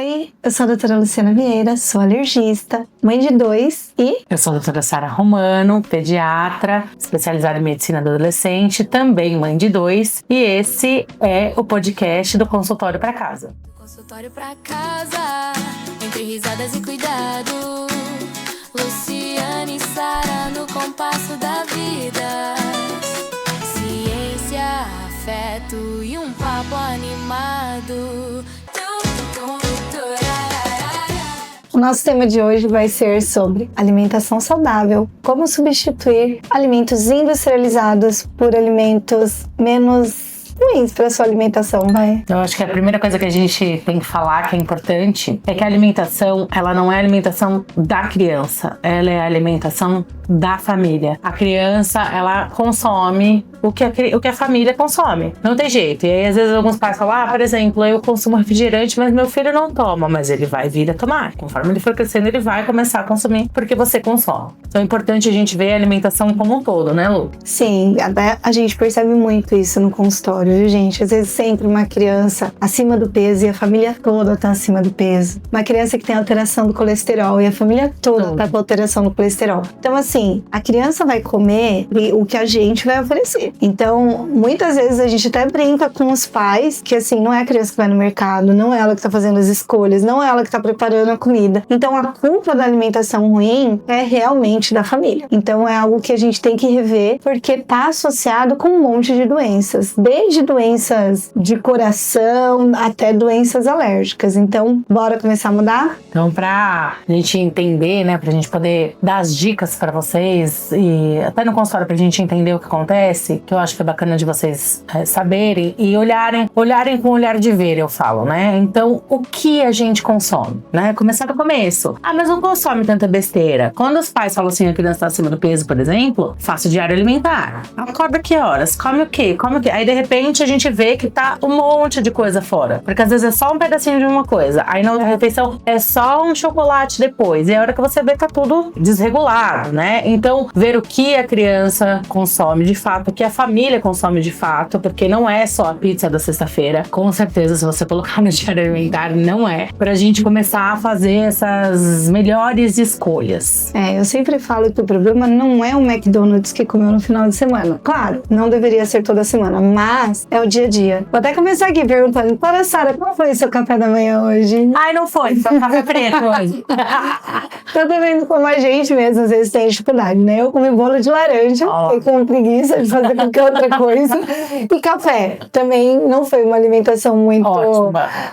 Oi, eu sou a doutora Luciana Vieira, sou alergista, mãe de 2 e... Eu sou a doutora Sara Romano, pediatra, especializada em medicina do adolescente, também mãe de 2, e esse é o podcast do Consultório para Casa. Consultório pra casa, entre risadas e cuidado, Luciana e Sara no compasso da vida. Ciência, afeto e um papo animado. O nosso tema de hoje vai ser sobre alimentação saudável, como substituir alimentos industrializados por alimentos menos ruins para sua alimentação, vai? Eu acho que a primeira coisa que a gente tem que falar, que é importante, é que a alimentação, ela não é a alimentação da criança, ela é a alimentação da família. A criança, ela consome o que a família consome. Não tem jeito. E aí, às vezes, alguns pais falam, por exemplo, eu consumo refrigerante, mas meu filho não toma. Mas ele vai vir a tomar. Conforme ele for crescendo, ele vai começar a consumir porque você consome. Então é importante a gente ver a alimentação como um todo, né, Lu? Sim, até a gente percebe muito isso no consultório, viu, gente? Às vezes sempre uma criança acima do peso e a família toda tá acima do peso. Uma criança que tem alteração do colesterol e a família toda tá com alteração do colesterol. Então, assim, a criança vai comer o que a gente vai oferecer. Então, muitas vezes a gente até brinca com os pais que, assim, não é a criança que vai no mercado, não é ela que tá fazendo as escolhas, não é ela que tá preparando a comida. Então, a culpa da alimentação ruim é realmente da família. Então, é algo que a gente tem que rever, porque tá associado com um monte de doenças, desde doenças de coração até doenças alérgicas. Então, bora começar a mudar? Então, pra gente entender, né, pra gente poder dar as dicas pra vocês e até no consultório pra gente entender o que acontece, que eu acho que é bacana de vocês saberem e olharem com o olhar de ver, eu falo, né? Então, o que a gente consome, né? Começar do começo. Mas não consome tanta besteira. Quando os pais falam assim, a criança tá acima do peso, por exemplo, faça o diário alimentar. Acorda que horas? Come o quê? Come o quê? Aí, de repente, a gente vê que tá um monte de coisa fora. Porque às vezes é só um pedacinho de uma coisa. Aí na refeição é só um chocolate depois. E a hora que você vê tá tudo desregulado, né? Então, ver o que a criança consome de fato, o que a família consome de fato, porque não é só a pizza da sexta-feira. Com certeza, se você colocar no diário alimentar, não é. Pra gente começar a fazer essas melhores escolhas. Eu sempre falo que o problema não é o McDonald's que comeu no final de semana. Claro, não deveria ser toda semana, mas é o dia a dia. Vou até começar aqui perguntando, para Sara, qual foi o seu café da manhã hoje? Ai, não foi café preto hoje. Tá vendo como a gente mesmo às vezes tem dificuldade, né? Eu comi bolo de laranja, fiquei com preguiça de fazer qualquer outra coisa. E café também não foi uma alimentação muito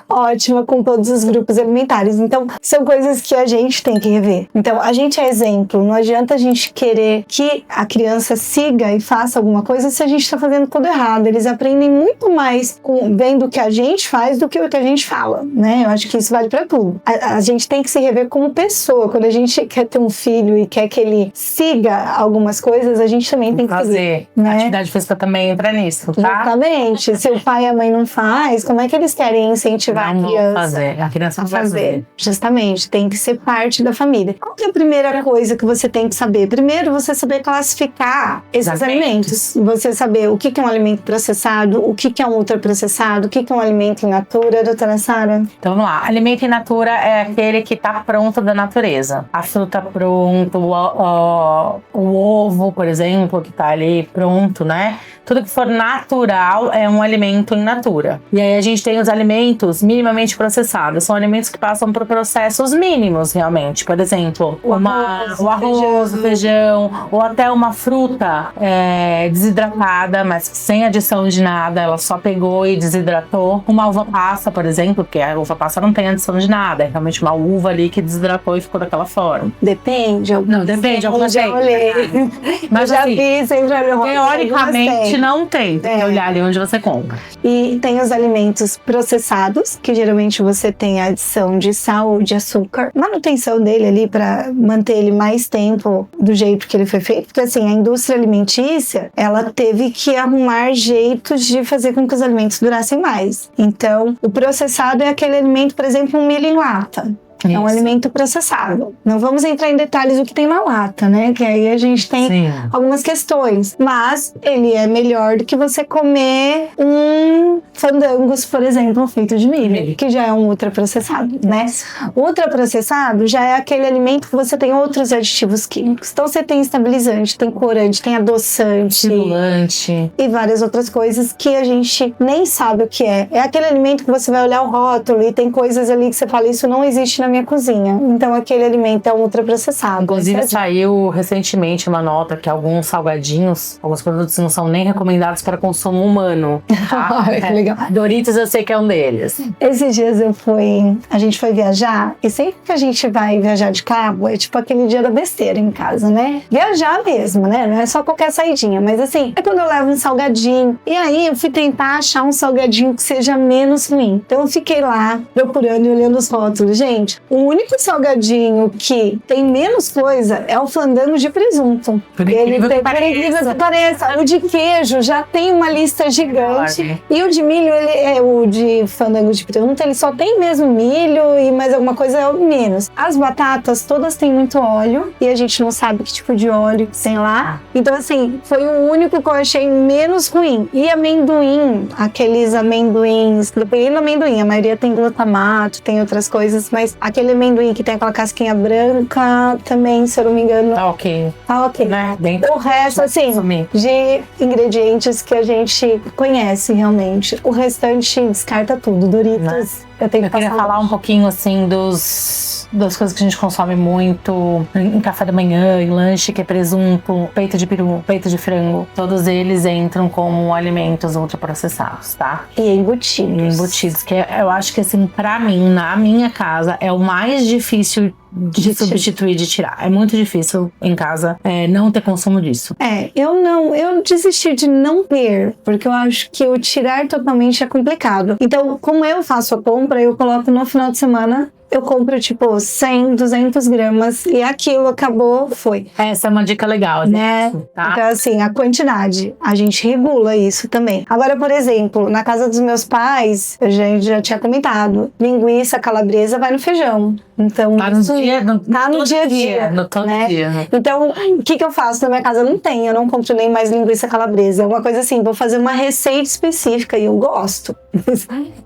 ótima com todos os grupos alimentares. Então, são coisas que a gente tem que rever. Então, a gente é exemplo. Não adianta a gente querer que a criança siga e faça alguma coisa se a gente tá fazendo tudo errado. Eles aprendem muito mais vendo o que a gente faz do que o que a gente fala, né? Eu acho que isso vale pra tudo. A gente tem que se rever como pessoa. Quando a gente quer ter um filho e quer que ele siga algumas coisas, a gente também tem que fazer, né? A atividade física também entra nisso, tá? Exatamente. Se o pai e a mãe não faz, como é que eles querem incentivar a criança? A criança vai fazer. Justamente, tem que ser parte da família. Qual que é a primeira coisa que você tem que saber? Primeiro, você saber classificar esses alimentos. Você saber o que é um alimento processado, o que é um ultraprocessado, o que é um alimento in natura, doutora Sara? Então, vamos lá. Alimento in natura é aquele que tá pronto da natureza. A fruta pronta, o ovo, por exemplo, que tá ali pronto, né? Tudo que for natural é um alimento in natura. E aí a gente tem os alimentos minimamente processados. São alimentos que passam por processos mínimos, realmente. Por exemplo, o arroz, o feijão, ou até uma fruta desidratada, mas sem adição de nada. Ela só pegou e desidratou. Uma uva passa, por exemplo, porque a uva passa não tem adição de nada. É realmente uma uva ali que desidratou e ficou daquela forma. Depende. Não, depende. Eu já olhei. Mas eu já assim, vi, sempre teoricamente não tem. Tem que olhar ali onde você compra. E tem os alimentos processados, que geralmente você tem a adição de sal ou de açúcar. Manutenção dele ali para manter ele mais tempo do jeito que ele foi feito. Porque assim, a indústria alimentícia, ela teve que arrumar jeitos de fazer com que os alimentos durassem mais. Então, o processado é aquele alimento, por exemplo, um milho em lata. É um alimento processado. Não vamos entrar em detalhes do que tem na lata, né? Que aí a gente tem algumas questões. Mas ele é melhor do que você comer um fandangos, por exemplo, feito de milho, que já é um ultraprocessado, né? O ultraprocessado já é aquele alimento que você tem outros aditivos químicos. Então você tem estabilizante, tem corante, tem adoçante, estimulante e várias outras coisas que a gente nem sabe o que é. É aquele alimento que você vai olhar o rótulo e tem coisas ali que você fala, isso não existe na minha cozinha. Então aquele alimento é um ultraprocessado. Inclusive saiu recentemente uma nota que alguns salgadinhos, alguns produtos não são nem recomendados para consumo humano. Tá? Que legal. Doritos eu sei que é um deles. Esses dias a gente foi viajar, e sempre que a gente vai viajar de carro, é tipo aquele dia da besteira em casa, né? Viajar mesmo, né? Não é só qualquer saidinha, mas assim, é quando eu levo um salgadinho. E aí eu fui tentar achar um salgadinho que seja menos ruim. Então eu fiquei lá procurando e olhando os rótulos. Gente, o único salgadinho que tem menos coisa é o fandango de presunto. Por incrível que pareça. O de queijo já tem uma lista gigante. E o de milho, o de fandango de presunto, ele só tem mesmo milho e mais alguma coisa menos. As batatas todas têm muito óleo e a gente não sabe que tipo de óleo tem lá. Então assim, foi o único que eu achei menos ruim. E amendoim, aqueles amendoins, dependendo do amendoim, a maioria tem glutamato, tem outras coisas, mas aquele amendoim que tem aquela casquinha branca também, se eu não me engano, tá ok. Tá ok. Né? O resto, assim, de ingredientes que a gente conhece realmente. O restante descarta tudo. Doritos, eu queria falar um pouquinho, assim, das coisas que a gente consome muito em café da manhã, em lanche, que é presunto, peito de peru, peito de frango. Todos eles entram como alimentos ultraprocessados, tá? E embutidos. Que eu acho que, assim, pra mim, na minha casa, é o mais difícil de substituir, de tirar. É muito difícil em casa não ter consumo disso. Eu desisti de não ter, porque eu acho que o tirar totalmente é complicado. Então, como eu faço a compra, eu coloco no final de semana, eu compro tipo 100, 200 gramas e aquilo acabou, foi. Essa é uma dica legal, né? Tá? Então assim, a quantidade, a gente regula isso também. Agora, por exemplo, na casa dos meus pais, a gente já tinha comentado, linguiça calabresa vai no feijão. Então, tá no dia a dia. No todo dia. Então, o que eu faço? Na minha casa não tem, eu não compro nem mais linguiça calabresa. É uma coisa assim, vou fazer uma receita específica e eu gosto.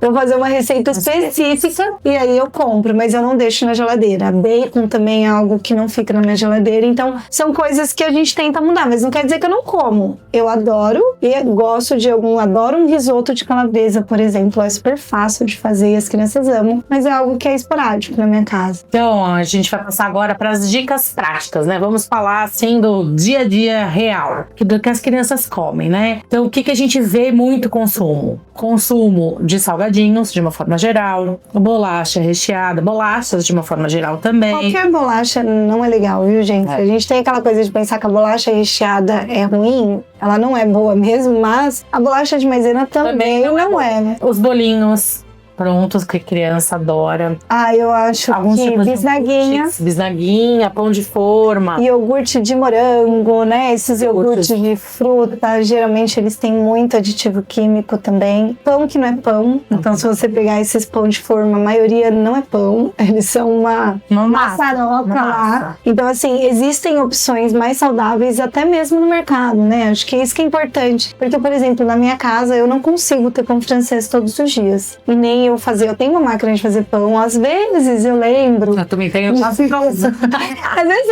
Vou fazer uma receita específica e aí eu compro, mas eu não deixo na geladeira. Bacon também é algo que não fica na minha geladeira. Então, são coisas que a gente tenta mudar, mas não quer dizer que eu não como. Eu adoro e gosto adoro um risoto de calabresa, por exemplo. É super fácil de fazer e as crianças amam, mas é algo que é esporádico na minha casa. Então, a gente vai passar agora para as dicas práticas, né? Vamos falar, assim, do dia a dia real, do que as crianças comem, né? Então, o que a gente vê muito consumo? Consumo de salgadinhos, de uma forma geral, bolacha recheada, bolachas de uma forma geral também. Qualquer bolacha não é legal, viu, gente? A gente tem aquela coisa de pensar que a bolacha recheada é ruim, ela não é boa mesmo, mas a bolacha de maisena também não é, né? Os bolinhos prontos, que a criança adora. Eu acho alguns que tipos bisnaguinha, pão de forma, iogurte de morango, né? Esses iogurtes de fruta, geralmente eles têm muito aditivo químico também. Pão que não é pão, então se você pegar esses pão de forma, a maioria não é pão, eles são uma maçaroca lá. Então assim, existem opções mais saudáveis até mesmo no mercado, né? Acho que isso que é importante, porque por exemplo, na minha casa eu não consigo ter pão francês todos os dias, e nem eu tenho uma máquina de fazer pão, às vezes eu lembro. Eu também tenho. Às vezes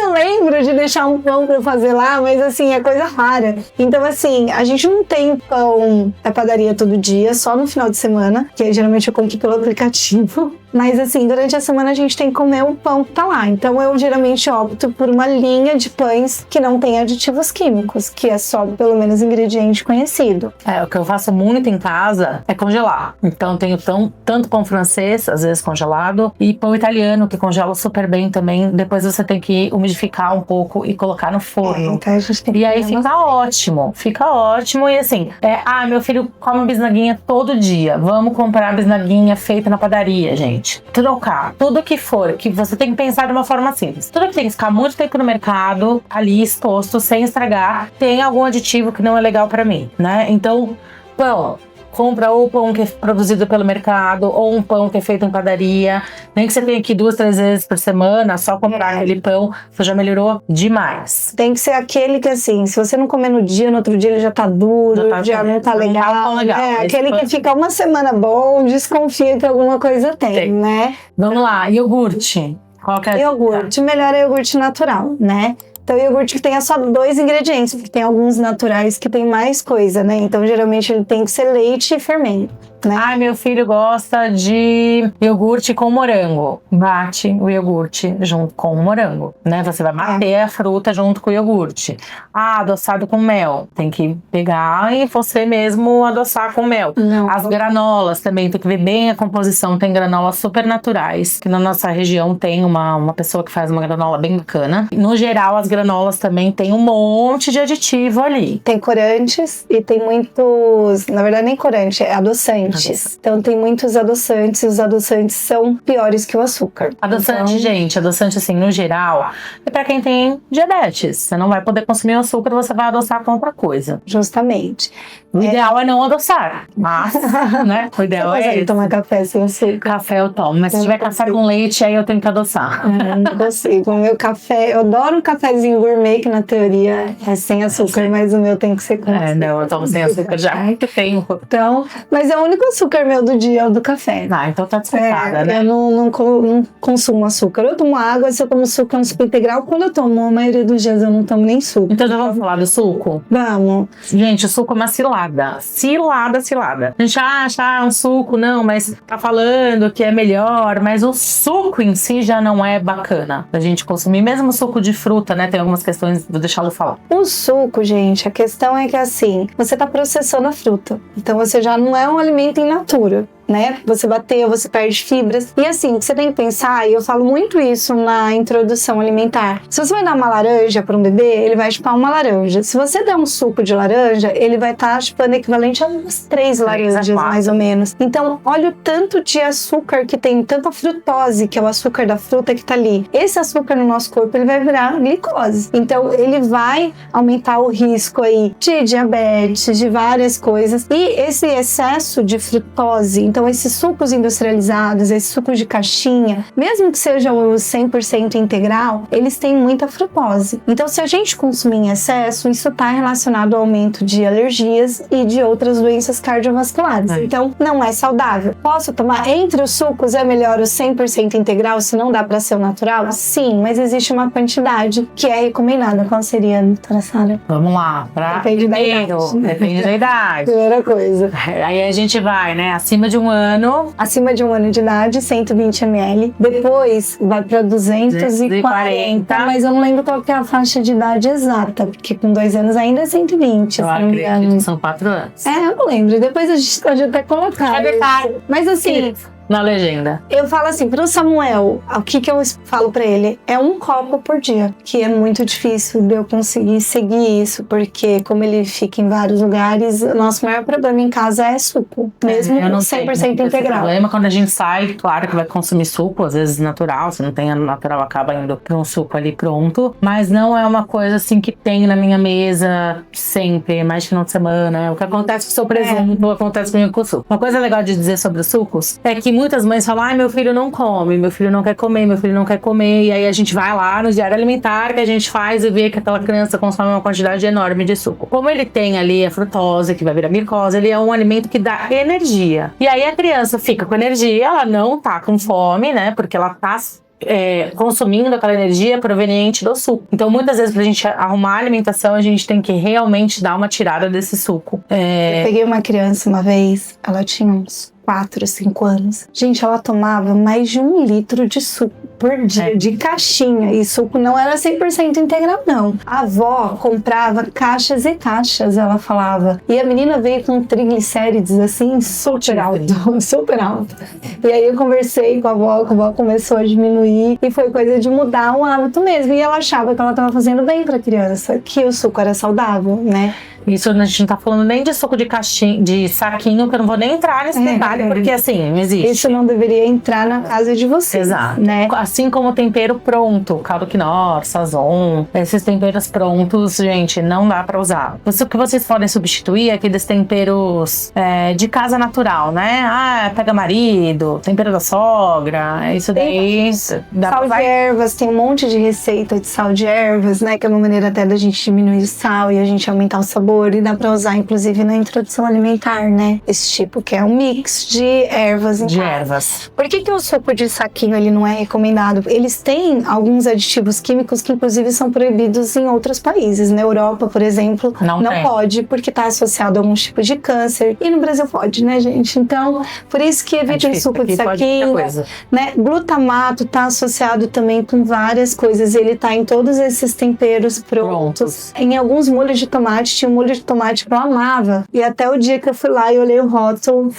eu lembro de deixar um pão pra eu fazer lá, mas assim, é coisa rara. Então assim, a gente não tem pão da padaria todo dia, só no final de semana, que aí, geralmente eu compro pelo aplicativo. Mas assim, durante a semana a gente tem que comer o pão que tá lá. Então eu geralmente opto por uma linha de pães que não tem aditivos químicos, que é só pelo menos ingrediente conhecido. O que eu faço muito em casa é congelar. Então tenho tanto pão francês, às vezes congelado, e pão italiano, que congela super bem também. Depois você tem que umidificar um pouco e colocar no forno. Então a gente tem e aí fica ótimo. Fica ótimo. E assim, meu filho come bisnaguinha todo dia. Vamos comprar bisnaguinha feita na padaria, gente. Trocar tudo que for, que você tem que pensar de uma forma simples. Tudo que tem que ficar muito tempo no mercado, ali exposto, sem estragar, tem algum aditivo que não é legal pra mim, né? Então, pão, compra ou pão que é produzido pelo mercado, ou um pão que é feito em padaria. Nem que você tenha aqui 2, 3 vezes por semana, só comprar aquele pão, você já melhorou demais. Tem que ser aquele que, assim, se você não comer no dia, no outro dia ele já tá duro, já não tá legal. Aquele que fica uma semana bom, desconfia que alguma coisa tem, né? Vamos lá, iogurte. Qual que é? Iogurte, melhor é iogurte natural, né? Então, iogurte que tenha só 2 ingredientes, porque tem alguns naturais que tem mais coisa, né? Então, geralmente, ele tem que ser leite e fermento, né? Ai, meu filho gosta de iogurte com morango. Bate o iogurte junto com o morango, né? Você vai bater a fruta junto com o iogurte. Ah, adoçado com mel. Tem que pegar e você mesmo adoçar com mel. Não. As granolas também, tem que ver bem a composição. Tem granolas super naturais, que na nossa região tem uma pessoa que faz uma granola bem bacana. No geral, as granolas também tem um monte de aditivo ali. Tem corantes e tem muitos... Na verdade, nem corante, é adoçante. Então tem muitos adoçantes e os adoçantes são piores que o açúcar. Adoçante, gente, adoçante assim, no geral, é pra quem tem diabetes. Você não vai poder consumir açúcar, você vai adoçar com outra coisa. Justamente. O ideal é não adoçar, mas, né, o ideal é esse. Tomar café sem açúcar. Café eu tomo, mas se tiver café com leite, aí eu tenho que adoçar. Não consigo. O meu café, eu adoro um cafezinho gourmet, que na teoria é sem açúcar, mas o meu tem que ser com açúcar. Não, eu tomo sem açúcar já há muito tempo. Então, mas é o único açúcar meu do dia, é o do café. Ah, então tá desculpada, né? Eu não consumo açúcar. Eu tomo água, se eu tomo suco é um suco integral. Quando eu tomo, a maioria dos dias eu não tomo nem suco. Então já vamos falar do suco? Vamos. Gente, o suco é uma cilada. Cilada. A gente acha um suco, não, mas tá falando que é melhor, mas o suco em si já não é bacana da gente consumir. Mesmo o suco de fruta, né? Tem algumas questões, vou deixá-lo falar. O suco, gente, a questão é que assim, você tá processando a fruta. Então você já não é um alimento in natura, né? Você bateu, você perde fibras. E assim, você tem que pensar, e eu falo muito isso na introdução alimentar. Se você vai dar uma laranja para um bebê, ele vai chupar uma laranja. Se você der um suco de laranja, ele vai estar chupando equivalente a umas 3 laranjas, mais ou menos. Então, olha o tanto de açúcar que tem, tanta frutose, que é o açúcar da fruta que tá ali. Esse açúcar no nosso corpo, ele vai virar glicose. Então, ele vai aumentar o risco aí de diabetes, de várias coisas. E esse excesso de frutose, então esses sucos industrializados, esses sucos de caixinha, mesmo que sejam os 100% integral, eles têm muita frutose. Então se a gente consumir em excesso, isso está relacionado ao aumento de alergias e de outras doenças cardiovasculares. Então não é saudável. Posso tomar? Entre os sucos é melhor o 100% integral, se não dá para ser o natural? Sim, mas existe uma quantidade que é recomendada. Qual seria, doutora Sara? Vamos lá, Depende da idade. Depende da idade. Primeira coisa. Aí a gente vai, né, acima de 1 ano. Acima de 1 ano de idade, 120 ml. Depois vai para 240, mas eu não lembro qual que é a faixa de idade exata, porque com 2 anos ainda é 120. Eu acredito que são 4 anos. Eu não lembro. Depois a gente pode até colocar. Mas assim... Na legenda. Eu falo assim, pro Samuel, o que eu falo pra ele? É 1 copo por dia, que é muito difícil de eu conseguir seguir isso, porque como ele fica em vários lugares, o nosso maior problema em casa é suco, mesmo 100% integral. O problema quando a gente sai, claro que vai consumir suco, às vezes natural, se não tem natural, acaba indo pra um suco ali pronto, mas não é uma coisa assim que tem na minha mesa sempre, mais de final de semana. O que acontece com o seu presunto, acontece comigo com o suco. Uma coisa legal de dizer sobre os sucos é que muitas mães falam, ai, meu filho não come, meu filho não quer comer, meu filho não quer comer. E aí a gente vai lá no diário alimentar que a gente faz e vê que aquela criança consome uma quantidade enorme de suco. Como ele tem ali a frutose, que vai virar glicose, ele é um alimento que dá energia. E aí a criança fica com energia, ela não tá com fome, né? Porque ela tá consumindo aquela energia proveniente do suco. Então, muitas vezes, pra gente arrumar a alimentação, a gente tem que realmente dar uma tirada desse suco. Eu peguei uma criança uma vez, ela tinha uns 4, 5 anos. Gente, ela tomava mais de 1 litro de suco por dia, de caixinha. E suco não era 100% integral, não. A avó comprava caixas e caixas, ela falava. E a menina veio com triglicérides, assim, super alto, super alto. E aí eu conversei com a avó começou a diminuir. E foi coisa de mudar o hábito mesmo. E ela achava que ela estava fazendo bem pra criança, que o suco era saudável, né? Isso a gente não tá falando nem de suco de caixinha, de saquinho, que eu não vou nem entrar nesse detalhe, porque assim, não existe. Isso não deveria entrar na casa de vocês. Exato. Né? Assim como o tempero pronto, caldo quinoa, sazon, esses temperos prontos, gente, não dá pra usar. O que vocês podem substituir é aqueles temperos de casa natural, né? Pega marido, tempero da sogra, isso daí dá Sal pra de ervas, tem um monte de receita de sal de ervas, né? Que é uma maneira até da gente diminuir o sal e a gente aumentar o sabor. E dá pra usar, inclusive, na introdução alimentar, né? Esse tipo, que é um mix de ervas. Ervas. Por que o suco de saquinho ele não é recomendado? Eles têm alguns aditivos químicos que, inclusive, são proibidos em outros países. Na Europa, por exemplo, não pode, porque está associado a algum tipo de câncer. E no Brasil pode, né, gente? Então, por isso que evita o suco de saquinho, né? Glutamato está associado também com várias coisas. Ele está em todos esses temperos prontos. Em alguns molhos de tomate, tinha um molho de tomate que eu amava. E até o dia que eu fui lá e olhei o rótulo,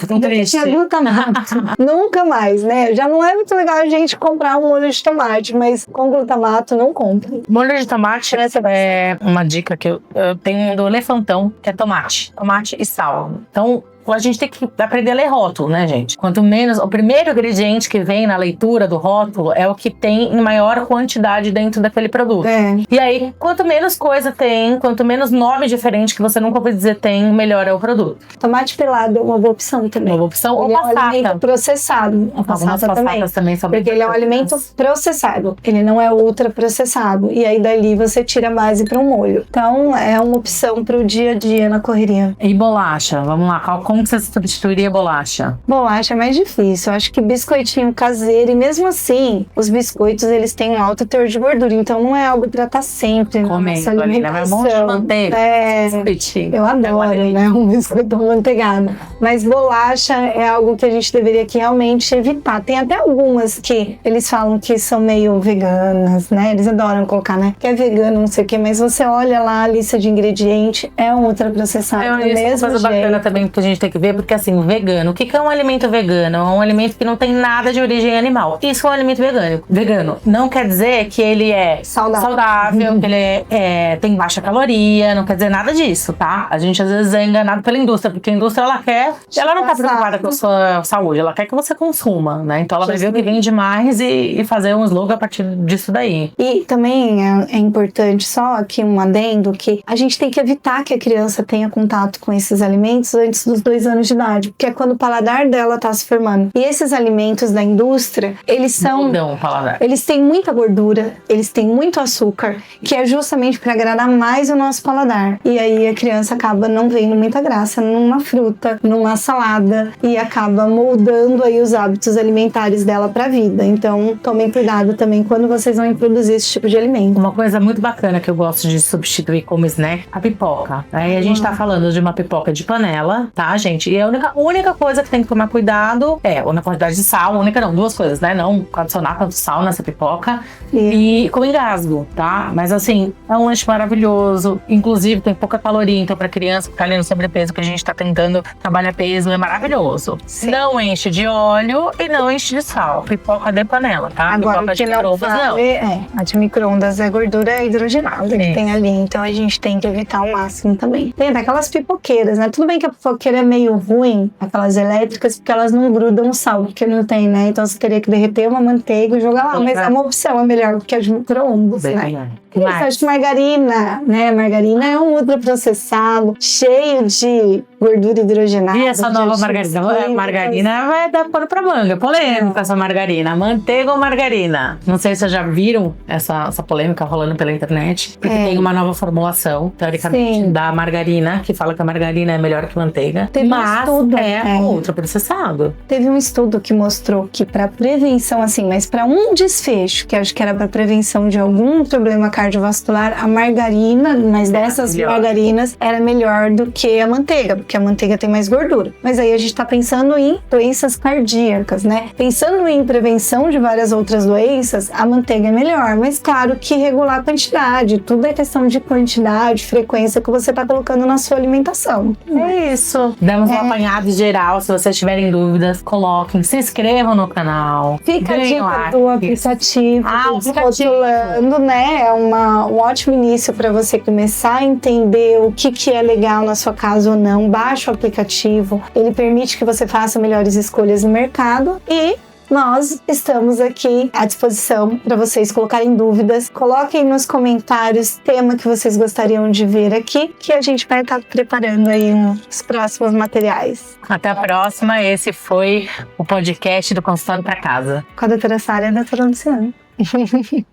tinha glutamato. Nunca mais, né? Já não é muito legal a gente comprar um molho de tomate, mas com glutamato não compra. Molho de tomate é uma dica que eu tenho do Elefantão, que é tomate e sal. Então, a gente tem que aprender a ler rótulo, né, gente? Quanto menos... O primeiro ingrediente que vem na leitura do rótulo é o que tem em maior quantidade dentro daquele produto. E aí, quanto menos coisa tem, quanto menos nome diferente que você nunca ouviu dizer tem, melhor é o produto. Tomate pelado é uma boa opção também. Uma boa opção. Ou passata. É um alimento processado. Algumas passatas também são bem porque ele é um alimento processado. Ele não é ultra processado. E aí, dali, você tira a base para um molho. Então, é uma opção para o dia a dia na correria. E bolacha? Vamos lá. Como que você substituiria bolacha? Bolacha é mais difícil. Eu acho que biscoitinho caseiro, e mesmo assim, os biscoitos, eles têm um alto teor de gordura, então não é algo pra estar sempre na nossa alimentação. Um monte de manteiga. Eu adoro, né? Um biscoito manteigado. Mas bolacha é algo que a gente deveria aqui realmente evitar. Tem até algumas que eles falam que são meio veganas, né? Eles adoram colocar, né? Que é vegano, não sei o quê, mas você olha lá a lista de ingredientes, é um ultraprocessado. É uma coisa bacana também que a gente tem que ver, porque assim, vegano, o que é um alimento vegano? É um alimento que não tem nada de origem animal. Isso é um alimento vegano. Não quer dizer que ele é saudável, que ele tem baixa caloria, não quer dizer nada disso, tá? A gente às vezes é enganado pela indústria, porque a indústria ela não tá preocupada com a sua saúde, ela quer que você consuma, né? Então ela vai ver o que vende mais e fazer um slogan a partir disso daí. E também é importante, só aqui um adendo, que a gente tem que evitar que a criança tenha contato com esses alimentos antes dos 2 anos de idade, porque é quando o paladar dela tá se formando. E esses alimentos da indústria, eles mudam o paladar. Eles têm muita gordura, eles têm muito açúcar, que é justamente para agradar mais o nosso paladar. E aí a criança acaba não vendo muita graça numa fruta, numa salada, e acaba moldando aí os hábitos alimentares dela pra vida. Então, tomem cuidado também quando vocês vão introduzir esse tipo de alimento. Uma coisa muito bacana que eu gosto de substituir como snack, a pipoca. Aí a gente tá falando de uma pipoca de panela, tá, gente? E a única coisa que tem que tomar cuidado na quantidade de sal, duas coisas, né? Não adicionar tanto sal nessa pipoca e com engasgo, tá? Mas assim, é um lanche maravilhoso, inclusive tem pouca caloria, então pra criança ficar ali no sobrepeso, que a gente tá tentando trabalhar peso, é maravilhoso. Sim. Não enche de óleo e não enche de sal. Pipoca de panela, tá? Agora, pipoca de micro-ondas não. A de micro-ondas é gordura hidrogenada que tem ali, então a gente tem que evitar ao máximo também. Tem daquelas pipoqueiras, né? Tudo bem que a pipoqueira é meio ruim, aquelas elétricas, porque elas não grudam o sal, porque não tem, né? Então você teria que derreter uma manteiga e jogar lá, mas é uma opção, é melhor que a de micro-ondas, né? Acho que margarina, né? Margarina é um ultraprocessado, cheio de gordura hidrogenada. E essa nova margarina vai dar pano pra manga. Polêmica essa margarina. Manteiga ou margarina? Não sei se vocês já viram essa polêmica rolando pela internet. Porque tem uma nova formulação, teoricamente, da margarina, que fala que a margarina é melhor que manteiga. Mas um ultraprocessado. Teve um estudo que mostrou que pra prevenção, assim, mas pra um desfecho, que acho que era pra prevenção de algum problema cardiovascular, a margarina, mas dessas margarinas, era melhor do que a manteiga, porque a manteiga tem mais gordura. Mas aí a gente tá pensando em doenças cardíacas, né? Pensando em prevenção de várias outras doenças, a manteiga é melhor, mas claro que regular a quantidade, tudo é questão de quantidade, frequência que você tá colocando na sua alimentação. É isso. Damos um apanhado geral. Se vocês tiverem dúvidas, coloquem. Se inscrevam no canal. Fica a dica do aplicativo. O aplicativo. Rotulando, né? É um ótimo início para você começar a entender o que é legal na sua casa ou não. Baixa o aplicativo. Ele permite que você faça melhores escolhas no mercado e nós estamos aqui à disposição para vocês colocarem dúvidas. Coloquem nos comentários tema que vocês gostariam de ver aqui, que a gente vai estar preparando aí os próximos materiais. Até a próxima. Esse foi o podcast do Consultório para Casa. Com a doutora Sara e a doutora Luciana.